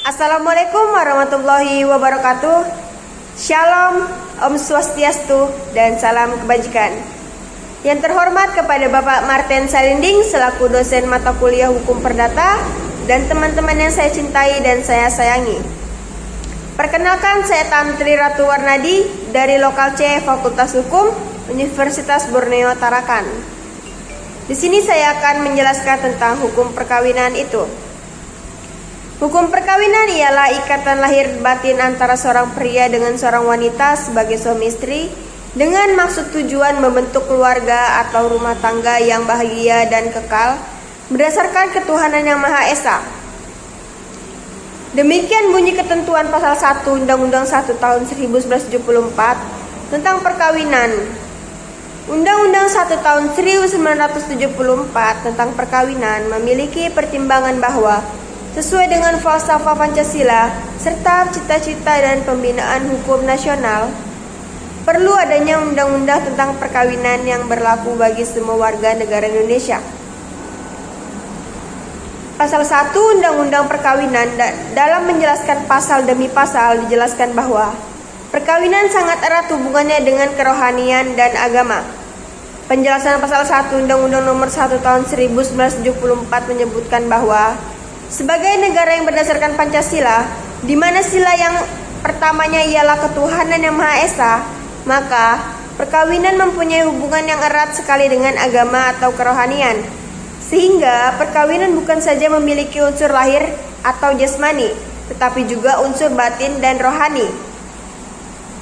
Assalamualaikum warahmatullahi wabarakatuh. Shalom, Om Swastiastu, dan salam kebajikan. Yang terhormat kepada Bapak Martin Salinding selaku dosen mata kuliah Hukum Perdata dan teman-teman yang saya cintai dan saya sayangi. Perkenalkan, saya Tan Tri Ratu Warnadi dari Lokal C Fakultas Hukum Universitas Borneo Tarakan. Di sini saya akan menjelaskan tentang hukum perkawinan itu. Hukum perkawinan ialah ikatan lahir batin antara seorang pria dengan seorang wanita sebagai suami istri dengan maksud tujuan membentuk keluarga atau rumah tangga yang bahagia dan kekal berdasarkan ketuhanan yang Maha Esa. Demikian bunyi ketentuan pasal 1 Undang-Undang 1 tahun 1974 tentang perkawinan. Undang-Undang 1 tahun 1974 tentang perkawinan memiliki pertimbangan bahwa sesuai dengan falsafah Pancasila serta cita-cita dan pembinaan hukum nasional, perlu adanya undang-undang tentang perkawinan yang berlaku bagi semua warga negara Indonesia. Pasal 1 Undang-Undang Perkawinan dalam menjelaskan pasal demi pasal dijelaskan bahwa perkawinan sangat erat hubungannya dengan kerohanian dan agama. Penjelasan pasal 1 Undang-Undang Nomor 1 Tahun 1974 menyebutkan bahwa sebagai negara yang berdasarkan Pancasila, di mana sila yang pertamanya ialah ketuhanan yang Maha Esa, maka perkawinan mempunyai hubungan yang erat sekali dengan agama atau kerohanian. Sehingga perkawinan bukan saja memiliki unsur lahir atau jasmani, tetapi juga unsur batin dan rohani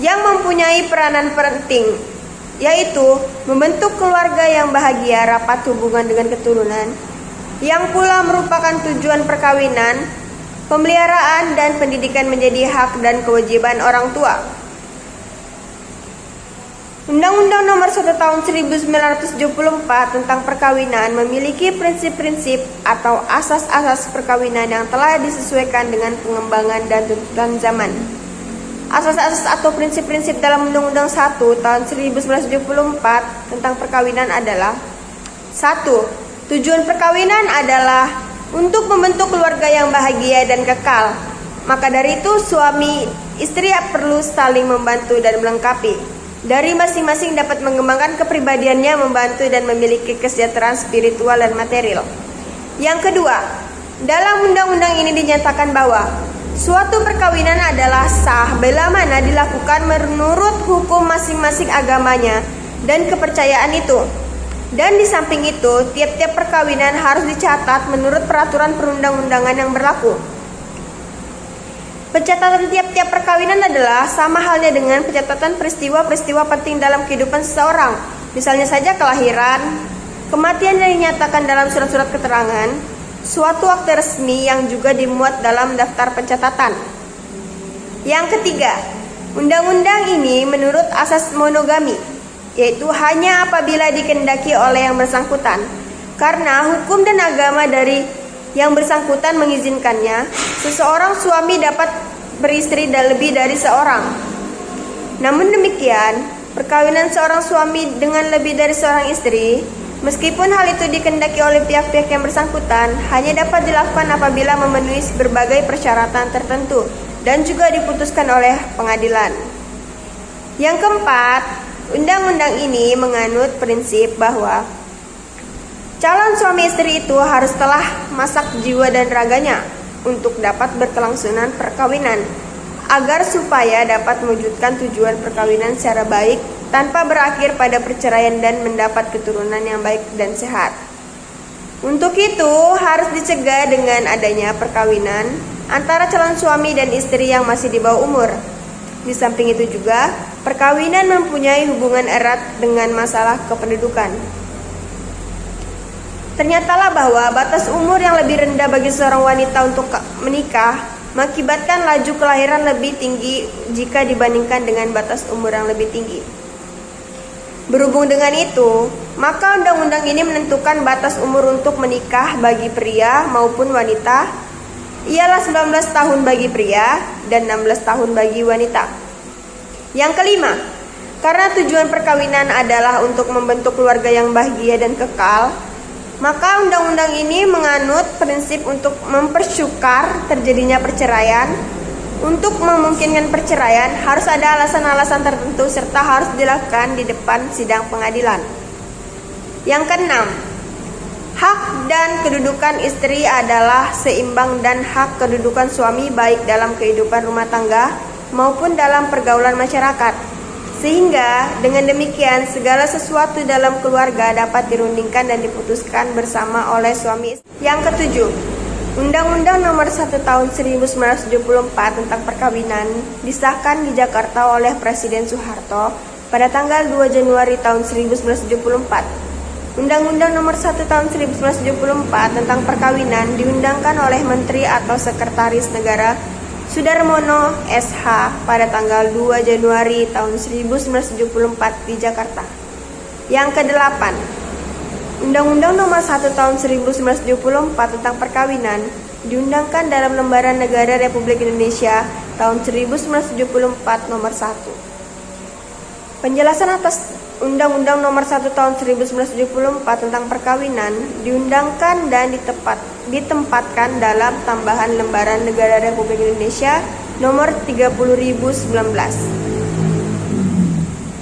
yang mempunyai peranan penting, yaitu membentuk keluarga yang bahagia, rapat hubungan dengan keturunan, yang pula merupakan tujuan perkawinan, pemeliharaan dan pendidikan menjadi hak dan kewajiban orang tua. Undang-Undang Nomor 1 Tahun 1974 tentang perkawinan memiliki prinsip-prinsip atau asas-asas perkawinan yang telah disesuaikan dengan pengembangan dan tuntutan zaman. Asas-asas atau prinsip-prinsip dalam Undang-Undang 1 Tahun 1974 tentang perkawinan adalah: 1. Tujuan perkawinan adalah untuk membentuk keluarga yang bahagia dan kekal. Maka dari itu suami istri perlu saling membantu dan melengkapi. Dari masing-masing dapat mengembangkan kepribadiannya, membantu dan memiliki kesejahteraan spiritual dan material. Yang kedua, dalam undang-undang ini dinyatakan bahwa suatu perkawinan adalah sah bila mana dilakukan menurut hukum masing-masing agamanya dan kepercayaan itu. Dan di samping itu, tiap-tiap perkawinan harus dicatat menurut peraturan perundang-undangan yang berlaku. Pencatatan tiap-tiap perkawinan adalah sama halnya dengan pencatatan peristiwa-peristiwa penting dalam kehidupan seseorang. Misalnya saja kelahiran, kematian yang dinyatakan dalam surat-surat keterangan, suatu akte resmi yang juga dimuat dalam daftar pencatatan. Yang ketiga, undang-undang ini menurut asas monogami, yaitu hanya apabila dikehendaki oleh yang bersangkutan, karena hukum dan agama dari yang bersangkutan mengizinkannya. Seseorang suami dapat beristri dan lebih dari seorang. Namun demikian, perkawinan seorang suami dengan lebih dari seorang istri, meskipun hal itu dikehendaki oleh pihak-pihak yang bersangkutan, hanya dapat dilakukan apabila memenuhi berbagai persyaratan tertentu dan juga diputuskan oleh pengadilan. Yang keempat, undang-undang ini menganut prinsip bahwa calon suami istri itu harus telah masak jiwa dan raganya untuk dapat berkelangsungan perkawinan, agar supaya dapat mewujudkan tujuan perkawinan secara baik tanpa berakhir pada perceraian dan mendapat keturunan yang baik dan sehat. Untuk itu harus dicegah dengan adanya perkawinan antara calon suami dan istri yang masih di bawah umur. Di samping itu juga, perkawinan mempunyai hubungan erat dengan masalah kependudukan. Ternyatalah bahwa batas umur yang lebih rendah bagi seorang wanita untuk menikah mengakibatkan laju kelahiran lebih tinggi jika dibandingkan dengan batas umur yang lebih tinggi. Berhubung dengan itu, maka undang-undang ini menentukan batas umur untuk menikah bagi pria maupun wanita ialah 19 tahun bagi pria dan 16 tahun bagi wanita. Yang kelima, karena tujuan perkawinan adalah untuk membentuk keluarga yang bahagia dan kekal, Maka undang-undang ini menganut prinsip untuk mempersyukar terjadinya perceraian. Untuk memungkinkan perceraian harus ada alasan-alasan tertentu serta harus dilakukan di depan sidang pengadilan. Yang keenam, hak dan kedudukan istri adalah seimbang dan hak kedudukan suami baik dalam kehidupan rumah tangga maupun dalam pergaulan masyarakat. Sehingga dengan demikian segala sesuatu dalam keluarga dapat dirundingkan dan diputuskan bersama oleh suami. Yang ketujuh, Undang-Undang Nomor 1 Tahun 1974 tentang Perkawinan disahkan di Jakarta oleh Presiden Soeharto pada tanggal 2 Januari tahun 1974. Undang-Undang Nomor 1 Tahun 1974 tentang Perkawinan diundangkan oleh Menteri atau Sekretaris Negara Sudarmono SH pada tanggal 2 Januari tahun 1974 di Jakarta. Yang kedelapan, Undang-Undang Nomor 1 Tahun 1974 tentang Perkawinan diundangkan dalam Lembaran Negara Republik Indonesia tahun 1974 Nomor 1. Penjelasan atas Undang-Undang Nomor 1 Tahun 1974 tentang Perkawinan diundangkan dan ditempatkan dalam tambahan Lembaran Negara Republik Indonesia Nomor 30.019.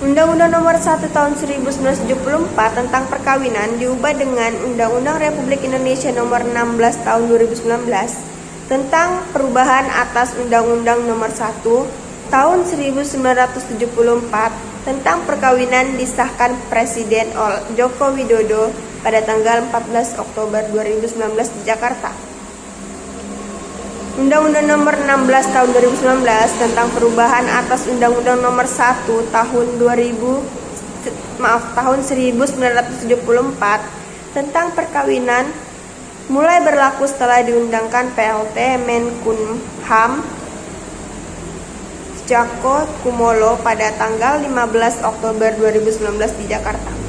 Undang-Undang Nomor 1 Tahun 1974 tentang Perkawinan diubah dengan Undang-Undang Republik Indonesia Nomor 16 Tahun 2019 tentang perubahan atas Undang-Undang Nomor 1 Tahun 1974 tentang Perkawinan disahkan Presiden Joko Widodo pada tanggal 14 Oktober 2019 di Jakarta. Undang-Undang Nomor 16 Tahun 2019 tentang perubahan atas Undang-Undang Nomor 1 Tahun 1974 tentang Perkawinan mulai berlaku setelah diundangkan PLT Menkumham Cakko Kumolo pada tanggal 15 Oktober 2019 di Jakarta.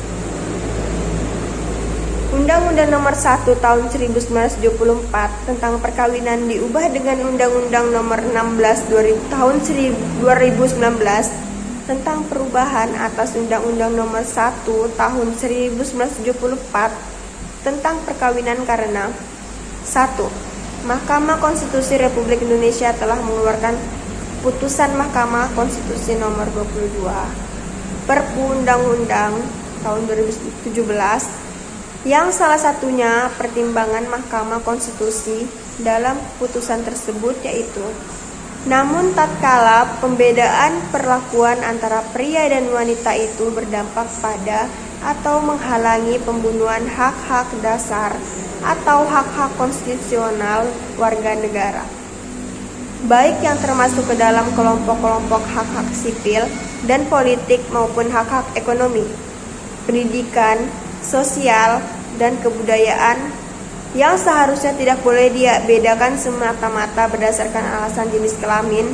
Undang-Undang Nomor 1 Tahun 1974 tentang Perkawinan diubah dengan Undang-Undang Nomor 16 Tahun 2019 tentang perubahan atas Undang-Undang Nomor 1 Tahun 1974 tentang Perkawinan karena 1. Mahkamah Konstitusi Republik Indonesia telah mengeluarkan putusan Mahkamah Konstitusi Nomor 22 Perpu Undang-Undang tahun 2017 yang salah satunya pertimbangan Mahkamah Konstitusi dalam putusan tersebut yaitu, namun tatkala pembedaan perlakuan antara pria dan wanita itu berdampak pada atau menghalangi pembunuhan hak-hak dasar atau hak-hak konstitusional warga negara, baik yang termasuk ke dalam kelompok-kelompok hak-hak sipil dan politik maupun hak-hak ekonomi, pendidikan, sosial, dan kebudayaan yang seharusnya tidak boleh dibedakan semata-mata berdasarkan alasan jenis kelamin,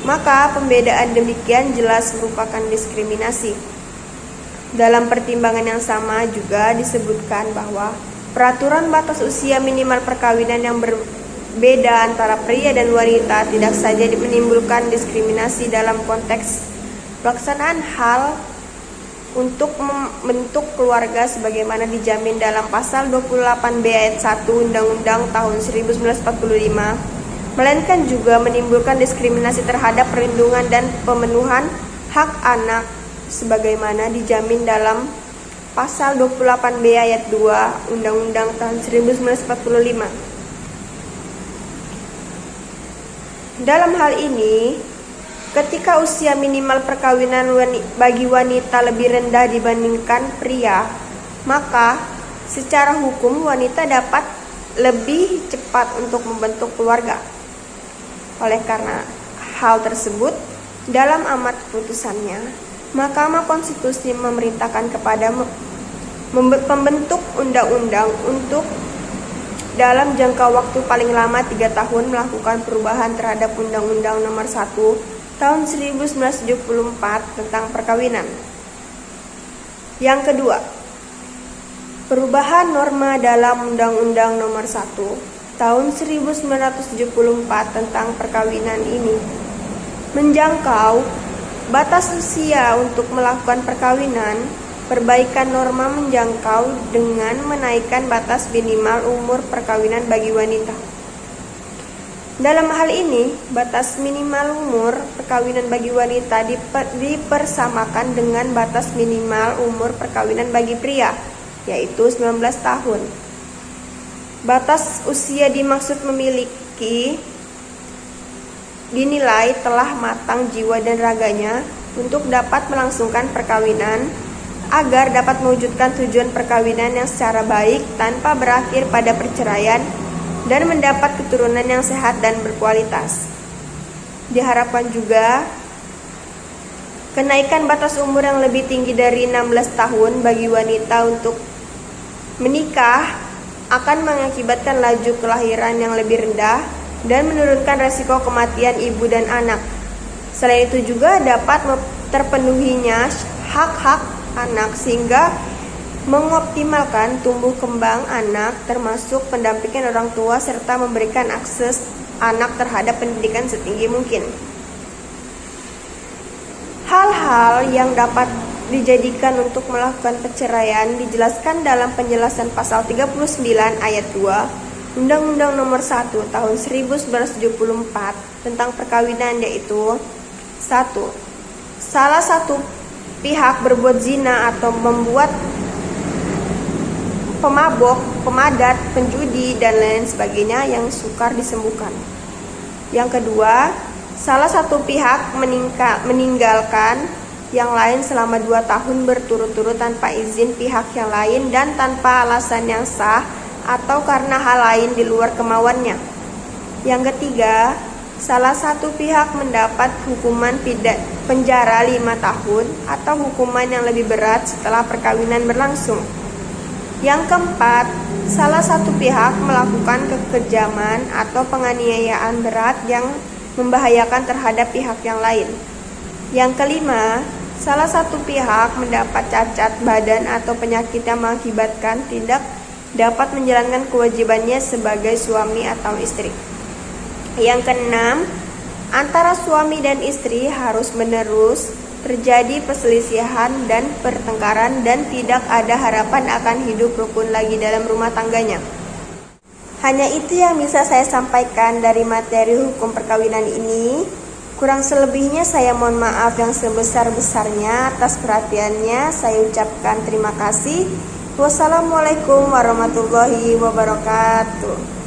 maka pembedaan demikian jelas merupakan diskriminasi. Dalam pertimbangan yang sama juga disebutkan bahwa peraturan batas usia minimal perkawinan yang berbeda antara pria dan wanita tidak saja menimbulkan diskriminasi dalam konteks pelaksanaan hal untuk membentuk keluarga sebagaimana dijamin dalam pasal 28B ayat 1 Undang-Undang tahun 1945, melainkan juga menimbulkan diskriminasi terhadap perlindungan dan pemenuhan hak anak sebagaimana dijamin dalam pasal 28B ayat 2 Undang-Undang tahun 1945. Dalam hal ini, ketika usia minimal perkawinan bagi wanita lebih rendah dibandingkan pria, maka secara hukum wanita dapat lebih cepat untuk membentuk keluarga. Oleh karena hal tersebut, dalam amar putusannya, Mahkamah Konstitusi memerintahkan kepada pembentuk undang-undang untuk dalam jangka waktu paling lama 3 tahun melakukan perubahan terhadap Undang-Undang Nomor 1 Tahun 1974 tentang Perkawinan. Yang kedua, perubahan norma dalam Undang-Undang Nomor 1 Tahun 1974 tentang Perkawinan ini menjangkau batas usia untuk melakukan perkawinan Perbaikan norma menjangkau dengan menaikkan batas minimal umur perkawinan bagi wanita. Dalam hal ini, batas minimal umur perkawinan bagi wanita dipersamakan dengan batas minimal umur perkawinan bagi pria, yaitu 19 tahun. Batas usia dimaksud memiliki dinilai telah matang jiwa dan raganya untuk dapat melangsungkan perkawinan, agar dapat mewujudkan tujuan perkawinan yang secara baik tanpa berakhir pada perceraian dan mendapat keturunan yang sehat dan berkualitas. Diharapkan juga kenaikan batas umur yang lebih tinggi dari 16 tahun bagi wanita untuk menikah akan mengakibatkan laju kelahiran yang lebih rendah dan menurunkan resiko kematian ibu dan anak. Selain itu juga dapat terpenuhinya hak-hak anak sehingga mengoptimalkan tumbuh kembang anak termasuk pendampingan orang tua serta memberikan akses anak terhadap pendidikan setinggi mungkin. Hal-hal yang dapat dijadikan untuk melakukan perceraian dijelaskan dalam penjelasan pasal 39 ayat 2 Undang-Undang Nomor 1 Tahun 1974 tentang perkawinan, yaitu 1. Salah satu pihak berbuat zina atau membuat pemabok, pemadat, penjudi, dan lain sebagainya yang sukar disembuhkan. Yang kedua, salah satu pihak meninggalkan yang lain selama 2 tahun berturut-turut tanpa izin pihak yang lain dan tanpa alasan yang sah atau karena hal lain di luar kemauannya. Yang ketiga, salah satu pihak mendapat hukuman penjara 5 tahun atau hukuman yang lebih berat setelah perkawinan berlangsung. Yang keempat, salah satu pihak melakukan kekejaman atau penganiayaan berat yang membahayakan terhadap pihak yang lain. Yang kelima, salah satu pihak mendapat cacat badan atau penyakit yang mengakibatkan tidak dapat menjalankan kewajibannya sebagai suami atau istri. Yang keenam, antara suami dan istri harus menerus terjadi perselisihan dan pertengkaran dan tidak ada harapan akan hidup rukun lagi dalam rumah tangganya. Hanya itu yang bisa saya sampaikan dari materi hukum perkawinan ini. Kurang selebihnya saya mohon maaf yang sebesar-besarnya atas perhatiannya. Saya ucapkan terima kasih. Wassalamualaikum warahmatullahi wabarakatuh.